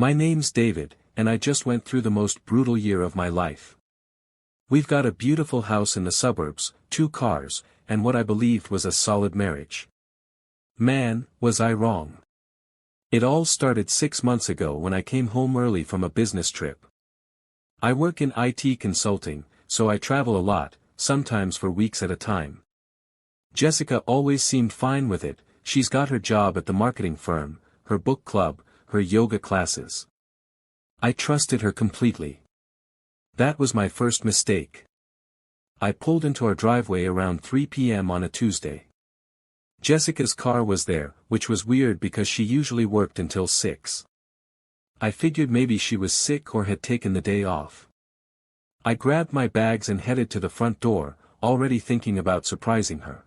My name's David, and I just went through the most brutal year of my life. We've got a beautiful house in the suburbs, 2 cars, and what I believed was a solid marriage. Man, was I wrong. It all started 6 months ago when I came home early from a business trip. I work in IT consulting, so I travel a lot, sometimes for weeks at a time. Jessica always seemed fine with it. She's got her job at the marketing firm, her book club, her yoga classes. I trusted her completely. That was my first mistake. I pulled into our driveway around 3 p.m. on a Tuesday. Jessica's car was there, which was weird because she usually worked until 6. I figured maybe she was sick or had taken the day off. I grabbed my bags and headed to the front door, already thinking about surprising her.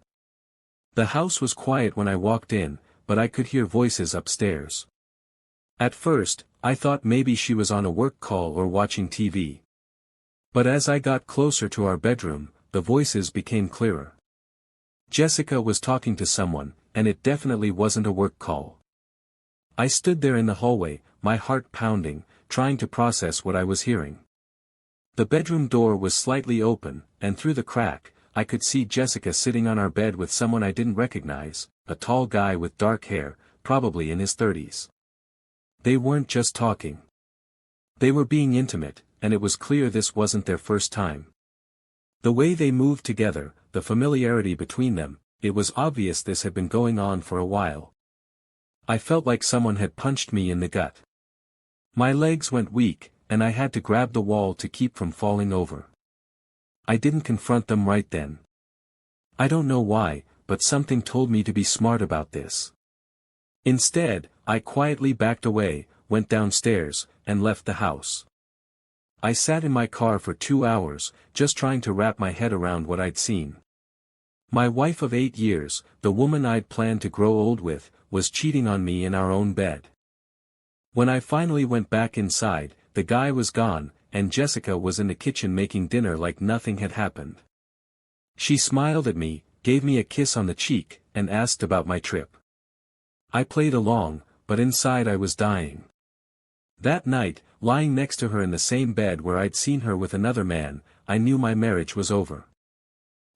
The house was quiet when I walked in, but I could hear voices upstairs. At first, I thought maybe she was on a work call or watching TV. But as I got closer to our bedroom, the voices became clearer. Jessica was talking to someone, and it definitely wasn't a work call. I stood there in the hallway, my heart pounding, trying to process what I was hearing. The bedroom door was slightly open, and through the crack, I could see Jessica sitting on our bed with someone I didn't recognize, a tall guy with dark hair, probably in his 30s. They weren't just talking. They were being intimate, and it was clear this wasn't their first time. The way they moved together, the familiarity between them, it was obvious this had been going on for a while. I felt like someone had punched me in the gut. My legs went weak, and I had to grab the wall to keep from falling over. I didn't confront them right then. I don't know why, but something told me to be smart about this. Instead, I quietly backed away, went downstairs, and left the house. I sat in my car for 2 hours, just trying to wrap my head around what I'd seen. My wife of 8 years, the woman I'd planned to grow old with, was cheating on me in our own bed. When I finally went back inside, the guy was gone, and Jessica was in the kitchen making dinner like nothing had happened. She smiled at me, gave me a kiss on the cheek, and asked about my trip. I played along, but inside I was dying. That night, lying next to her in the same bed where I'd seen her with another man, I knew my marriage was over.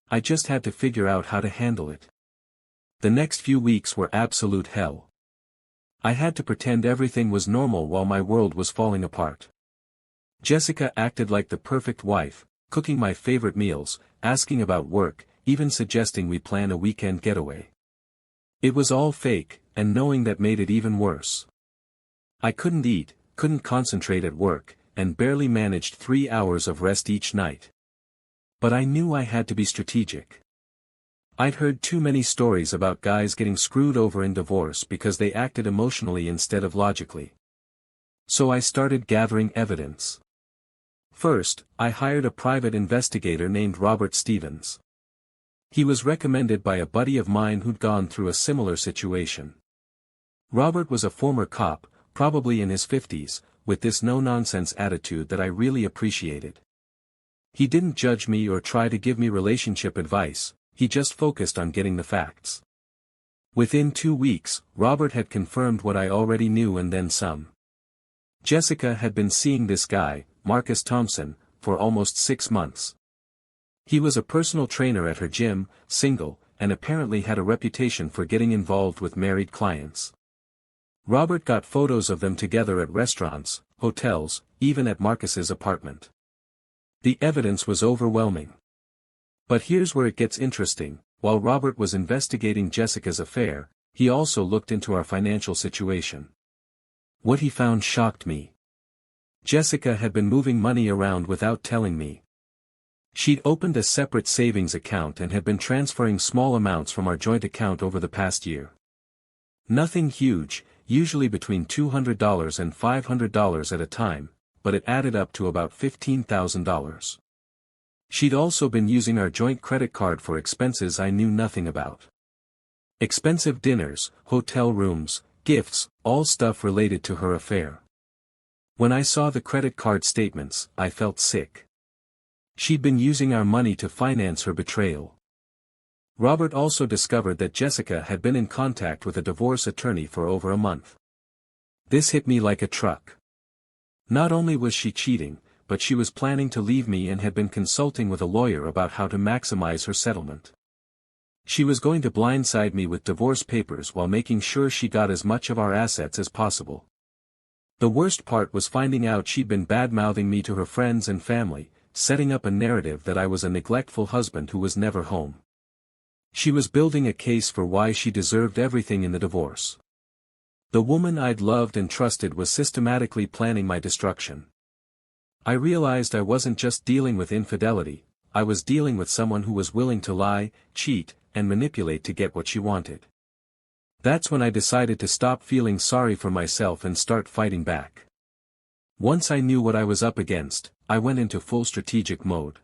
I just had to figure out how to handle it. The next few weeks were absolute hell. I had to pretend everything was normal while my world was falling apart. Jessica acted like the perfect wife, cooking my favorite meals, asking about work, even suggesting we plan a weekend getaway. It was all fake, and knowing that made it even worse. I couldn't eat, couldn't concentrate at work, and barely managed 3 hours of rest each night. But I knew I had to be strategic. I'd heard too many stories about guys getting screwed over in divorce because they acted emotionally instead of logically. So I started gathering evidence. First, I hired a private investigator named Robert Stevens. He was recommended by a buddy of mine who'd gone through a similar situation. Robert was a former cop, probably in his 50s, with this no-nonsense attitude that I really appreciated. He didn't judge me or try to give me relationship advice, he just focused on getting the facts. Within 2 weeks, Robert had confirmed what I already knew and then some. Jessica had been seeing this guy, Marcus Thompson, for almost 6 months. He was a personal trainer at her gym, single, and apparently had a reputation for getting involved with married clients. Robert got photos of them together at restaurants, hotels, even at Marcus's apartment. The evidence was overwhelming. But here's where it gets interesting. While Robert was investigating Jessica's affair, he also looked into our financial situation. What he found shocked me. Jessica had been moving money around without telling me. She'd opened a separate savings account and had been transferring small amounts from our joint account over the past year. Nothing huge, usually between $200 and $500 at a time, but it added up to about $15,000. She'd also been using our joint credit card for expenses I knew nothing about. Expensive dinners, hotel rooms, gifts, all stuff related to her affair. When I saw the credit card statements, I felt sick. She'd been using our money to finance her betrayal. Robert also discovered that Jessica had been in contact with a divorce attorney for over a month. This hit me like a truck. Not only was she cheating, but she was planning to leave me and had been consulting with a lawyer about how to maximize her settlement. She was going to blindside me with divorce papers while making sure she got as much of our assets as possible. The worst part was finding out she'd been bad-mouthing me to her friends and family, setting up a narrative that I was a neglectful husband who was never home. She was building a case for why she deserved everything in the divorce. The woman I'd loved and trusted was systematically planning my destruction. I realized I wasn't just dealing with infidelity, I was dealing with someone who was willing to lie, cheat, and manipulate to get what she wanted. That's when I decided to stop feeling sorry for myself and start fighting back. Once I knew what I was up against, I went into full strategic mode.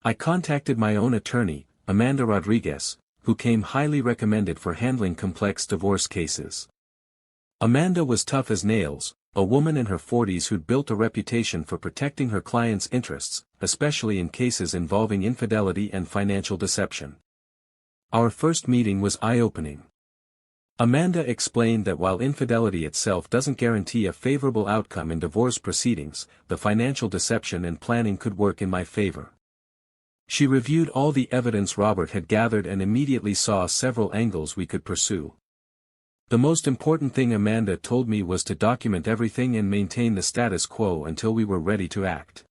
I contacted my own attorney, Amanda Rodriguez, who came highly recommended for handling complex divorce cases. Amanda was tough as nails, a woman in her 40s who'd built a reputation for protecting her clients' interests, especially in cases involving infidelity and financial deception. Our first meeting was eye-opening. Amanda explained that while infidelity itself doesn't guarantee a favorable outcome in divorce proceedings, the financial deception and planning could work in my favor. She reviewed all the evidence Robert had gathered and immediately saw several angles we could pursue. The most important thing Amanda told me was to document everything and maintain the status quo until we were ready to act.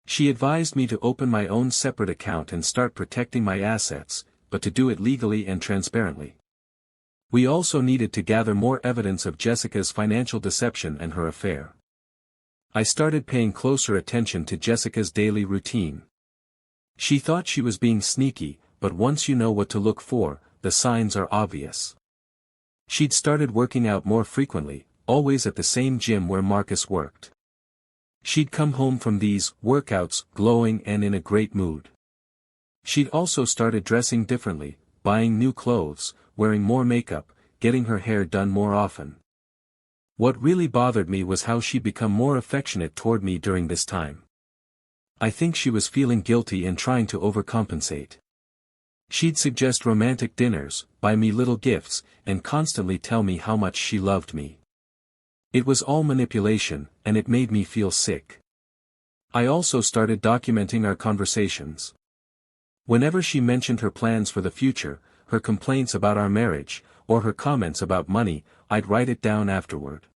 She advised me to open my own separate account and start protecting my assets, but to do it legally and transparently. We also needed to gather more evidence of Jessica's financial deception and her affair. I started paying closer attention to Jessica's daily routine. She thought she was being sneaky, but once you know what to look for, the signs are obvious. She'd started working out more frequently, always at the same gym where Marcus worked. She'd come home from these workouts glowing and in a great mood. She'd also started dressing differently, buying new clothes, wearing more makeup, getting her hair done more often. What really bothered me was how she'd become more affectionate toward me during this time. I think she was feeling guilty and trying to overcompensate. She'd suggest romantic dinners, buy me little gifts, and constantly tell me how much she loved me. It was all manipulation, and it made me feel sick. I also started documenting our conversations. Whenever she mentioned her plans for the future, her complaints about our marriage, or her comments about money, I'd write it down afterward.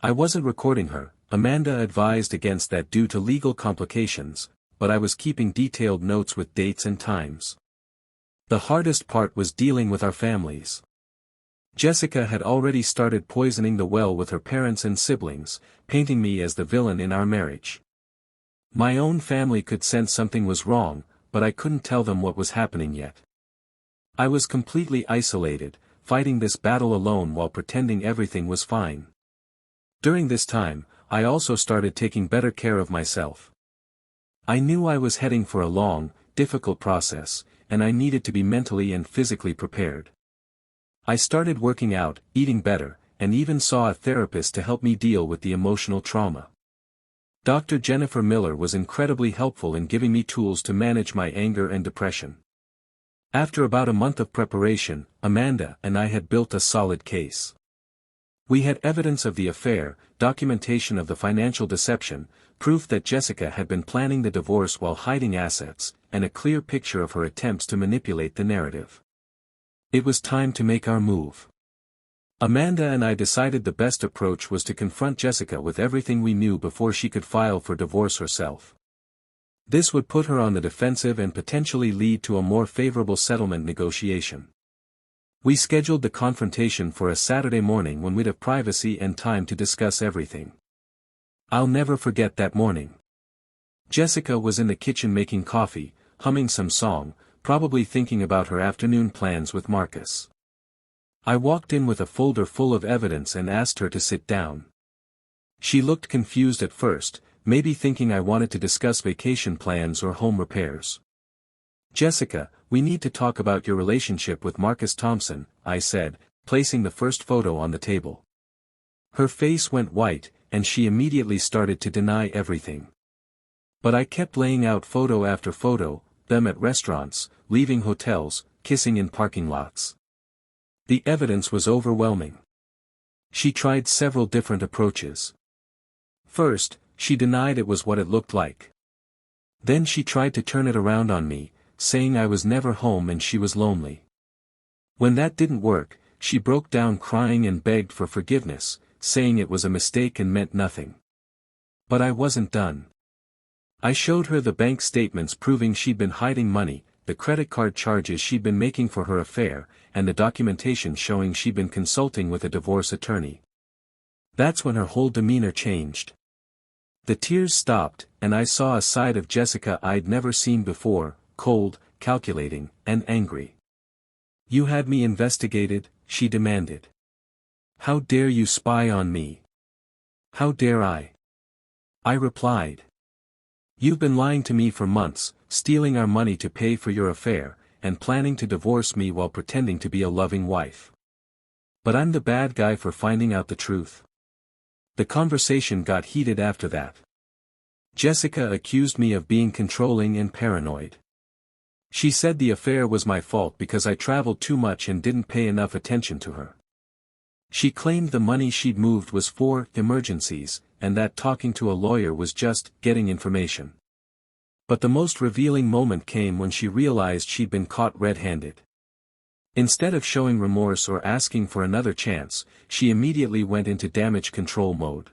I wasn't recording her, Amanda advised against that due to legal complications, but I was keeping detailed notes with dates and times. The hardest part was dealing with our families. Jessica had already started poisoning the well with her parents and siblings, painting me as the villain in our marriage. My own family could sense something was wrong, but I couldn't tell them what was happening yet. I was completely isolated, fighting this battle alone while pretending everything was fine. During this time, I also started taking better care of myself. I knew I was heading for a long, difficult process, and I needed to be mentally and physically prepared. I started working out, eating better, and even saw a therapist to help me deal with the emotional trauma. Dr. Jennifer Miller was incredibly helpful in giving me tools to manage my anger and depression. After about a month of preparation, Amanda and I had built a solid case. We had evidence of the affair, documentation of the financial deception, proof that Jessica had been planning the divorce while hiding assets, and a clear picture of her attempts to manipulate the narrative. It was time to make our move. Amanda and I decided the best approach was to confront Jessica with everything we knew before she could file for divorce herself. This would put her on the defensive and potentially lead to a more favorable settlement negotiation. We scheduled the confrontation for a Saturday morning when we'd have privacy and time to discuss everything. I'll never forget that morning. Jessica was in the kitchen making coffee, humming some song, probably thinking about her afternoon plans with Marcus. I walked in with a folder full of evidence and asked her to sit down. She looked confused at first, maybe thinking I wanted to discuss vacation plans or home repairs. "Jessica, we need to talk about your relationship with Marcus Thompson," I said, placing the first photo on the table. Her face went white, and she immediately started to deny everything. But I kept laying out photo after photo, them at restaurants, leaving hotels, kissing in parking lots. The evidence was overwhelming. She tried several different approaches. First, she denied it was what it looked like. Then she tried to turn it around on me, saying I was never home and she was lonely. When that didn't work, she broke down crying and begged for forgiveness, saying it was a mistake and meant nothing. But I wasn't done. I showed her the bank statements proving she'd been hiding money, the credit card charges she'd been making for her affair, and the documentation showing she'd been consulting with a divorce attorney. That's when her whole demeanor changed. The tears stopped, and I saw a side of Jessica I'd never seen before, cold, calculating, and angry. "You had me investigated," she demanded. "How dare you spy on me? How dare I?" I replied. "You've been lying to me for months, stealing our money to pay for your affair, and planning to divorce me while pretending to be a loving wife. But I'm the bad guy for finding out the truth." The conversation got heated after that. Jessica accused me of being controlling and paranoid. She said the affair was my fault because I traveled too much and didn't pay enough attention to her. She claimed the money she'd moved was for emergencies, and that talking to a lawyer was just getting information. But the most revealing moment came when she realized she'd been caught red-handed. Instead of showing remorse or asking for another chance, she immediately went into damage control mode.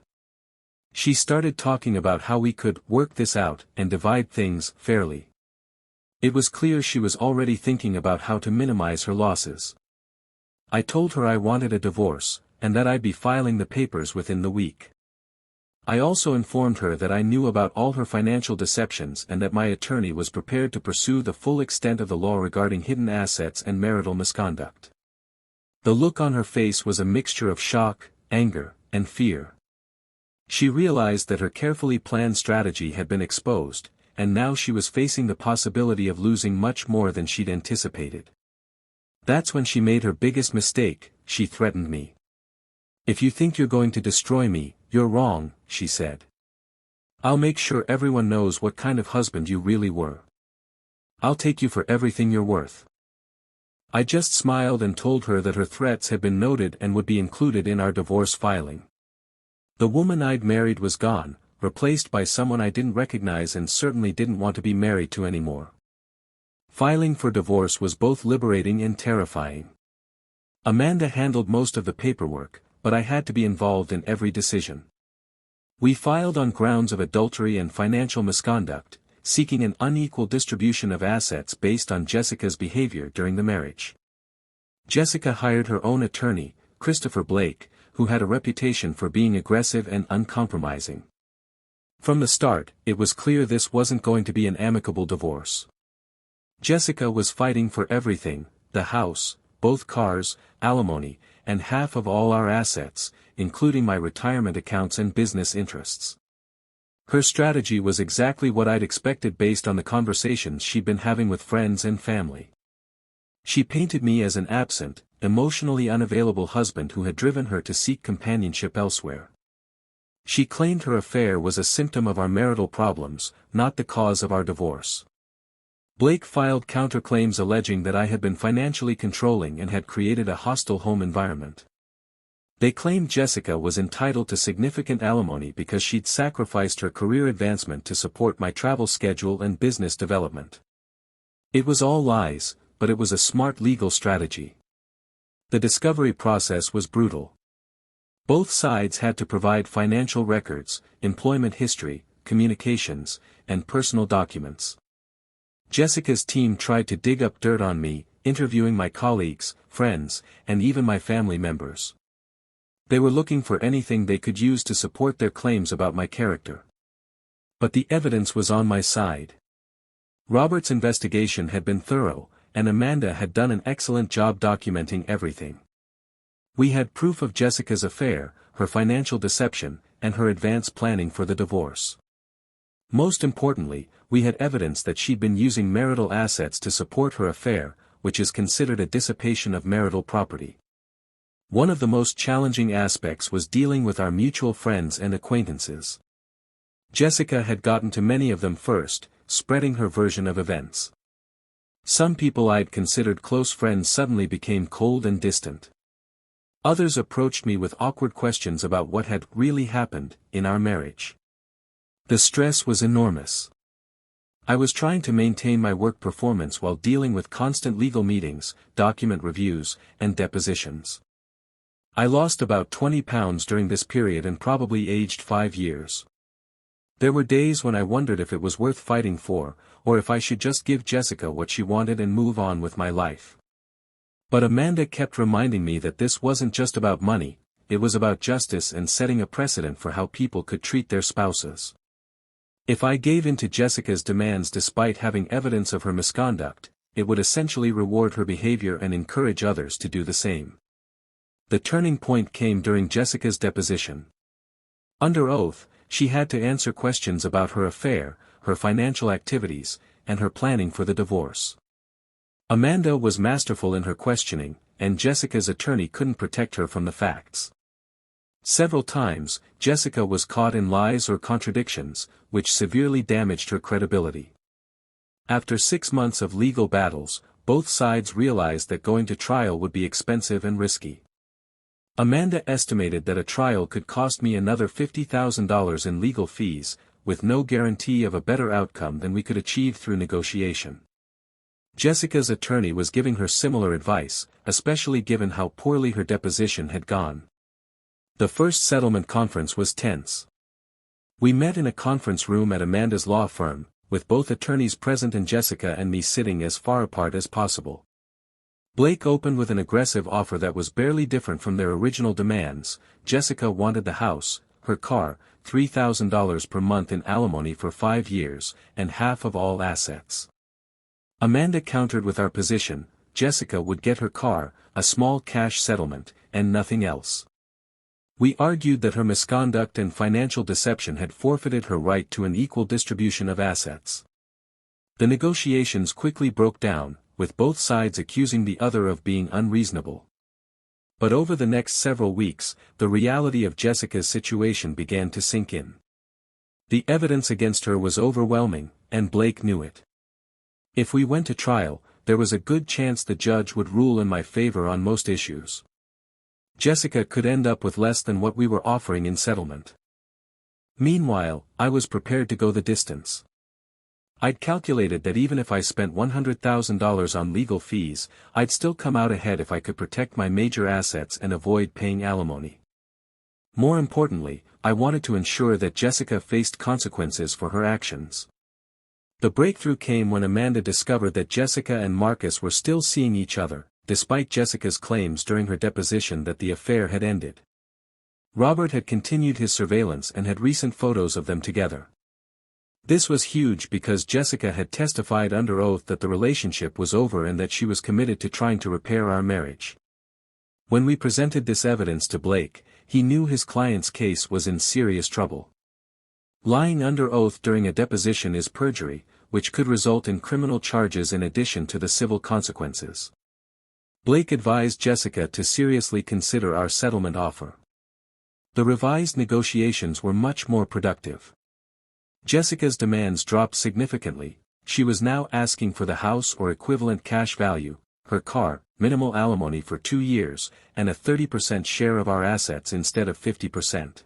She started talking about how we could work this out and divide things fairly. It was clear she was already thinking about how to minimize her losses. I told her I wanted a divorce, and that I'd be filing the papers within the week. I also informed her that I knew about all her financial deceptions and that my attorney was prepared to pursue the full extent of the law regarding hidden assets and marital misconduct. The look on her face was a mixture of shock, anger, and fear. She realized that her carefully planned strategy had been exposed, and now she was facing the possibility of losing much more than she'd anticipated. That's when she made her biggest mistake. She threatened me. "If you think you're going to destroy me, you're wrong," she said. "I'll make sure everyone knows what kind of husband you really were. I'll take you for everything you're worth." I just smiled and told her that her threats had been noted and would be included in our divorce filing. The woman I'd married was gone, replaced by someone I didn't recognize and certainly didn't want to be married to anymore. Filing for divorce was both liberating and terrifying. Amanda handled most of the paperwork, but I had to be involved in every decision. We filed on grounds of adultery and financial misconduct, seeking an unequal distribution of assets based on Jessica's behavior during the marriage. Jessica hired her own attorney, Christopher Blake, who had a reputation for being aggressive and uncompromising. From the start, it was clear this wasn't going to be an amicable divorce. Jessica was fighting for everything: the house, both cars, alimony, and half of all our assets, including my retirement accounts and business interests. Her strategy was exactly what I'd expected based on the conversations she'd been having with friends and family. She painted me as an absent, emotionally unavailable husband who had driven her to seek companionship elsewhere. She claimed her affair was a symptom of our marital problems, not the cause of our divorce. Blake filed counterclaims alleging that I had been financially controlling and had created a hostile home environment. They claimed Jessica was entitled to significant alimony because she'd sacrificed her career advancement to support my travel schedule and business development. It was all lies, but it was a smart legal strategy. The discovery process was brutal. Both sides had to provide financial records, employment history, communications, and personal documents. Jessica's team tried to dig up dirt on me, interviewing my colleagues, friends, and even my family members. They were looking for anything they could use to support their claims about my character. But the evidence was on my side. Robert's investigation had been thorough, and Amanda had done an excellent job documenting everything. We had proof of Jessica's affair, her financial deception, and her advanced planning for the divorce. Most importantly, we had evidence that she'd been using marital assets to support her affair, which is considered a dissipation of marital property. One of the most challenging aspects was dealing with our mutual friends and acquaintances. Jessica had gotten to many of them first, spreading her version of events. Some people I'd considered close friends suddenly became cold and distant. Others approached me with awkward questions about what had really happened in our marriage. The stress was enormous. I was trying to maintain my work performance while dealing with constant legal meetings, document reviews, and depositions. I lost about 20 pounds during this period and probably aged 5 years. There were days when I wondered if it was worth fighting for, or if I should just give Jessica what she wanted and move on with my life. But Amanda kept reminding me that this wasn't just about money, it was about justice and setting a precedent for how people could treat their spouses. If I gave in to Jessica's demands despite having evidence of her misconduct, it would essentially reward her behavior and encourage others to do the same. The turning point came during Jessica's deposition. Under oath, she had to answer questions about her affair, her financial activities, and her planning for the divorce. Amanda was masterful in her questioning, and Jessica's attorney couldn't protect her from the facts. Several times, Jessica was caught in lies or contradictions, which severely damaged her credibility. After 6 months of legal battles, both sides realized that going to trial would be expensive and risky. Amanda estimated that a trial could cost me another $50,000 in legal fees, with no guarantee of a better outcome than we could achieve through negotiation. Jessica's attorney was giving her similar advice, especially given how poorly her deposition had gone. The first settlement conference was tense. We met in a conference room at Amanda's law firm, with both attorneys present and Jessica and me sitting as far apart as possible. Blake opened with an aggressive offer that was barely different from their original demands. Jessica wanted the house, her car, $3,000 per month in alimony for 5 years, and half of all assets. Amanda countered with our position: Jessica would get her car, a small cash settlement, and nothing else. We argued that her misconduct and financial deception had forfeited her right to an equal distribution of assets. The negotiations quickly broke down, with both sides accusing the other of being unreasonable. But over the next several weeks, the reality of Jessica's situation began to sink in. The evidence against her was overwhelming, and Blake knew it. If we went to trial, there was a good chance the judge would rule in my favor on most issues. Jessica could end up with less than what we were offering in settlement. Meanwhile, I was prepared to go the distance. I'd calculated that even if I spent $100,000 on legal fees, I'd still come out ahead if I could protect my major assets and avoid paying alimony. More importantly, I wanted to ensure that Jessica faced consequences for her actions. The breakthrough came when Amanda discovered that Jessica and Marcus were still seeing each other, despite Jessica's claims during her deposition that the affair had ended. Robert had continued his surveillance and had recent photos of them together. This was huge because Jessica had testified under oath that the relationship was over and that she was committed to trying to repair our marriage. When we presented this evidence to Blake, he knew his client's case was in serious trouble. Lying under oath during a deposition is perjury, which could result in criminal charges in addition to the civil consequences. Blake advised Jessica to seriously consider our settlement offer. The revised negotiations were much more productive. Jessica's demands dropped significantly. She was now asking for the house or equivalent cash value, her car, minimal alimony for 2 years, and a 30% share of our assets instead of 50%.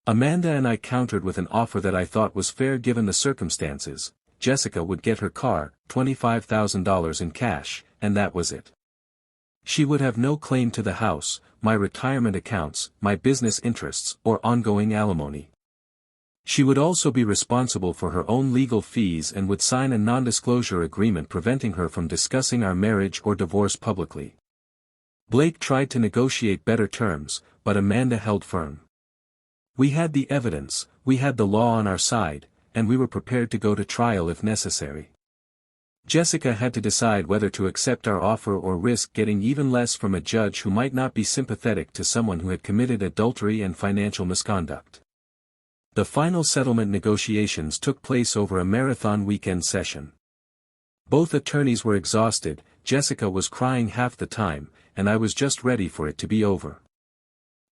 Amanda and I countered with an offer that I thought was fair given the circumstances. Jessica would get her car, $25,000 in cash, and that was it. She would have no claim to the house, my retirement accounts, my business interests, or ongoing alimony. She would also be responsible for her own legal fees and would sign a non-disclosure agreement preventing her from discussing our marriage or divorce publicly. Blake tried to negotiate better terms, but Amanda held firm. We had the evidence, we had the law on our side, and we were prepared to go to trial if necessary. Jessica had to decide whether to accept our offer or risk getting even less from a judge who might not be sympathetic to someone who had committed adultery and financial misconduct. The final settlement negotiations took place over a marathon weekend session. Both attorneys were exhausted, Jessica was crying half the time, and I was just ready for it to be over.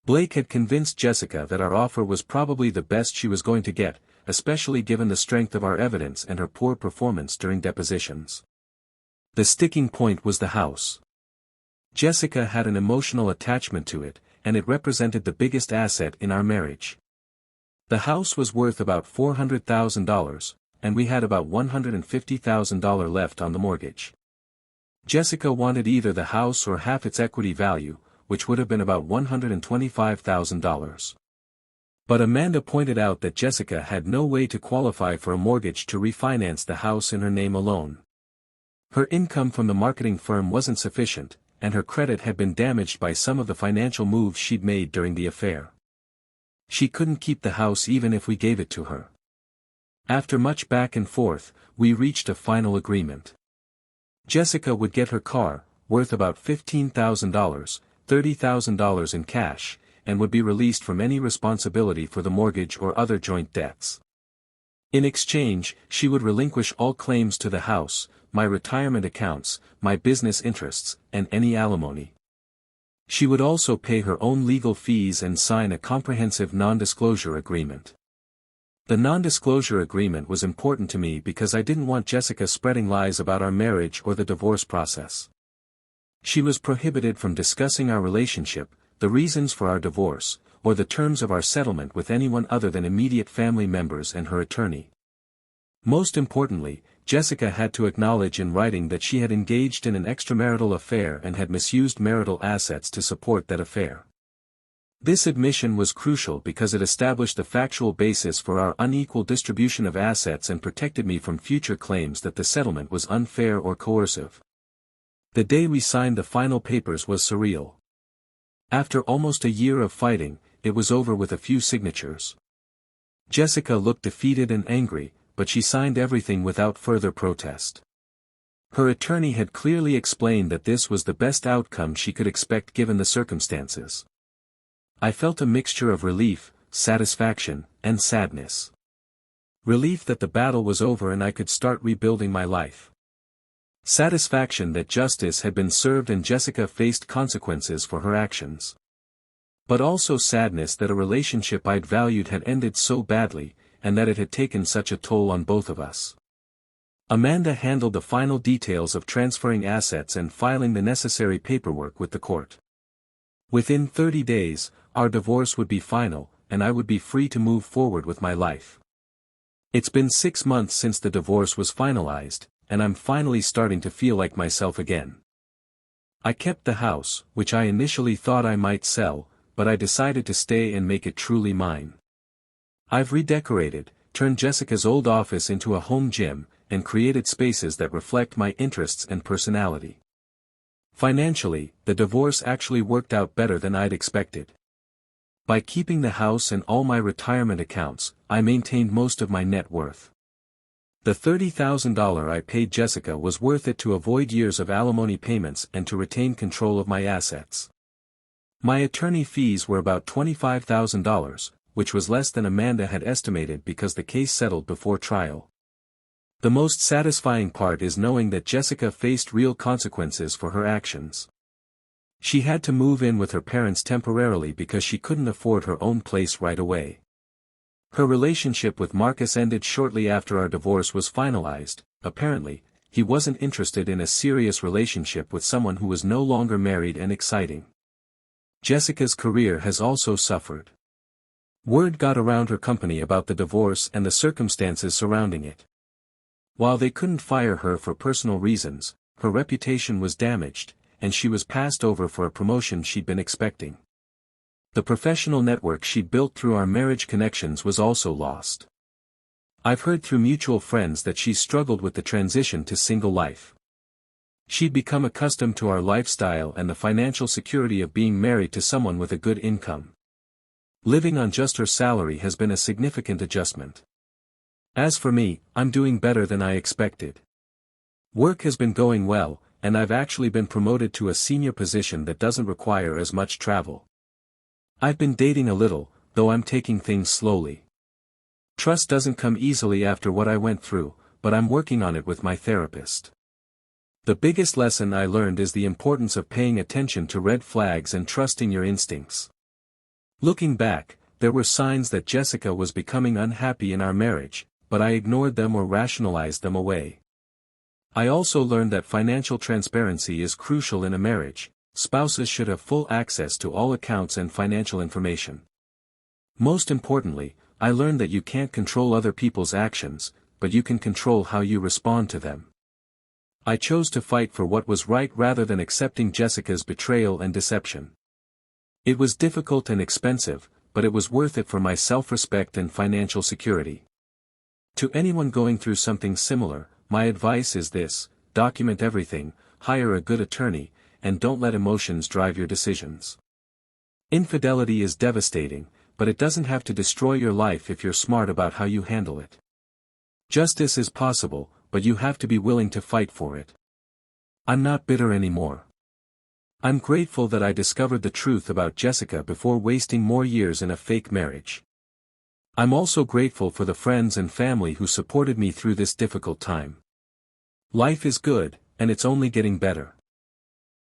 Blake had convinced Jessica that our offer was probably the best she was going to get, especially given the strength of our evidence and her poor performance during depositions. The sticking point was the house. Jessica had an emotional attachment to it, and it represented the biggest asset in our marriage. The house was worth about $400,000, and we had about $150,000 left on the mortgage. Jessica wanted either the house or half its equity value, which would have been about $125,000. But Amanda pointed out that Jessica had no way to qualify for a mortgage to refinance the house in her name alone. Her income from the marketing firm wasn't sufficient, and her credit had been damaged by some of the financial moves she'd made during the affair. She couldn't keep the house even if we gave it to her. After much back and forth, we reached a final agreement. Jessica would get her car, worth about $15,000, $30,000 in cash, and would be released from any responsibility for the mortgage or other joint debts. In exchange, she would relinquish all claims to the house, my retirement accounts, my business interests, and any alimony. She would also pay her own legal fees and sign a comprehensive non-disclosure agreement. The non-disclosure agreement was important to me because I didn't want Jessica spreading lies about our marriage or the divorce process. She was prohibited from discussing our relationship, the reasons for our divorce, or the terms of our settlement with anyone other than immediate family members and her attorney. Most importantly, Jessica had to acknowledge in writing that she had engaged in an extramarital affair and had misused marital assets to support that affair. This admission was crucial because it established the factual basis for our unequal distribution of assets and protected me from future claims that the settlement was unfair or coercive. The day we signed the final papers was surreal. After almost a year of fighting, it was over with a few signatures. Jessica looked defeated and angry, but she signed everything without further protest. Her attorney had clearly explained that this was the best outcome she could expect given the circumstances. I felt a mixture of relief, satisfaction, and sadness. Relief that the battle was over and I could start rebuilding my life. Satisfaction that justice had been served and Jessica faced consequences for her actions. But also sadness that a relationship I'd valued had ended so badly, and that it had taken such a toll on both of us. Amanda handled the final details of transferring assets and filing the necessary paperwork with the court. Within 30 days, our divorce would be final, and I would be free to move forward with my life. It's been 6 months since the divorce was finalized, and I'm finally starting to feel like myself again. I kept the house, which I initially thought I might sell, but I decided to stay and make it truly mine. I've redecorated, turned Jessica's old office into a home gym, and created spaces that reflect my interests and personality. Financially, the divorce actually worked out better than I'd expected. By keeping the house and all my retirement accounts, I maintained most of my net worth. The $30,000 I paid Jessica was worth it to avoid years of alimony payments and to retain control of my assets. My attorney fees were about $25,000, which was less than Amanda had estimated because the case settled before trial. The most satisfying part is knowing that Jessica faced real consequences for her actions. She had to move in with her parents temporarily because she couldn't afford her own place right away. Her relationship with Marcus ended shortly after our divorce was finalized. Apparently, he wasn't interested in a serious relationship with someone who was no longer married and exciting. Jessica's career has also suffered. Word got around her company about the divorce and the circumstances surrounding it. While they couldn't fire her for personal reasons, her reputation was damaged, and she was passed over for a promotion she'd been expecting. The professional network she'd built through our marriage connections was also lost. I've heard through mutual friends that she struggled with the transition to single life. She'd become accustomed to our lifestyle and the financial security of being married to someone with a good income. Living on just her salary has been a significant adjustment. As for me, I'm doing better than I expected. Work has been going well, and I've actually been promoted to a senior position that doesn't require as much travel. I've been dating a little, though I'm taking things slowly. Trust doesn't come easily after what I went through, but I'm working on it with my therapist. The biggest lesson I learned is the importance of paying attention to red flags and trusting your instincts. Looking back, there were signs that Jessica was becoming unhappy in our marriage, but I ignored them or rationalized them away. I also learned that financial transparency is crucial in a marriage, Spouses should have full access to all accounts and financial information. Most importantly, I learned that you can't control other people's actions, but you can control how you respond to them. I chose to fight for what was right rather than accepting Jessica's betrayal and deception. It was difficult and expensive, but it was worth it for my self-respect and financial security. To anyone going through something similar, my advice is this: document everything, hire a good attorney, and don't let emotions drive your decisions. Infidelity is devastating, but it doesn't have to destroy your life if you're smart about how you handle it. Justice is possible, but you have to be willing to fight for it. I'm not bitter anymore. I'm grateful that I discovered the truth about Jessica before wasting more years in a fake marriage. I'm also grateful for the friends and family who supported me through this difficult time. Life is good, and it's only getting better.